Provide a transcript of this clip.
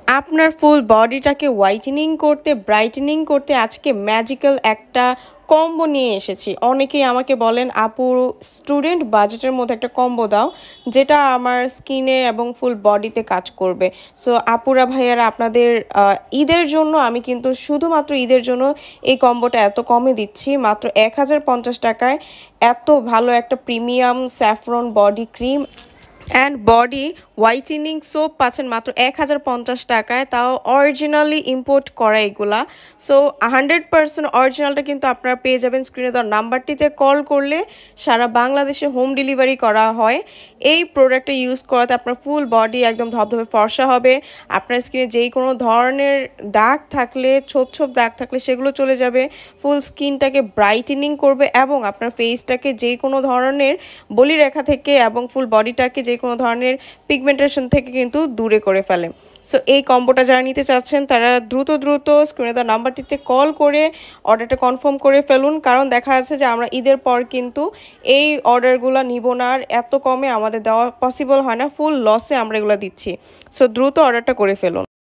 আপনার ফুল বডিটাকে হোয়াইটেনিং করতে, ব্রাইটেনিং করতে আজকে ম্যাজিক্যাল একটা কম্বো নিয়ে এসেছি। অনেকেই আমাকে বলেন, "আপু স্টুডেন্ট বাজেটের মধ্যে একটা কম্বো দাও, যেটা আমার স্কিনে এবং ফুল বডিতে কাজ করবে।" সো আপুরা, ভাইয়ারা আপনাদের ঈদের জন্য আমি কিন্তু শুধুমাত্র ঈদের জন্য এই কম্বোটা এত কমে দিচ্ছি। মাত্র ৳১,০৫০ এত ভালো একটা premium saffron body cream and body whitening soap পাচ্ছেন মাত্র ৳১,০৫০ তাও অরিজিনালি ইম্পোর্ট করা এগুলা। সো 100% অরিজিনালটা কিন্তু আপনারা পেয়ে যাবেন স্ক্রিনে দেওয়া নাম্বারটিতে কল করলে সারা বাংলাদেশে হোম ডেলিভারি করা হয়। এই প্রোডাক্টটা ইউজ করাতে আপনার ফুল বডি একদম ধবধবে ফর্সা হবে। আপনার স্কিনে যেই কোনো ধরনের দাগ থাকলে, ছোপ ছোপ দাগ থাকলে সেগুলো চলে যাবে। ফুল স্কিনটাকে ব্রাইটেনিং করবে এবং আপনার ফেসটাকে যেই কোনো ধরনের বলিরেখা থেকে এবং ফুল বডিটাকে যে কোনো ধরনের পিগমেন্টেশন থেকে কিন্তু দূরে করে ফেলে। সো এই কম্বোটা যারা নিতে চাচ্ছেন তারা দ্রুত স্ক্রিনে দেওয়া নাম্বারটিতে কল করে অর্ডারটা কনফার্ম করে ফেলুন। কারণ দেখা যাচ্ছে যে আমরা ঈদের পর কিন্তু এই অর্ডারগুলো নিব না, আর এত কমে আমাদের দেওয়া পসিবল হয় না, ফুল লসে আমরা এগুলো দিচ্ছি। সো দ্রুত অর্ডারটা করে ফেলুন।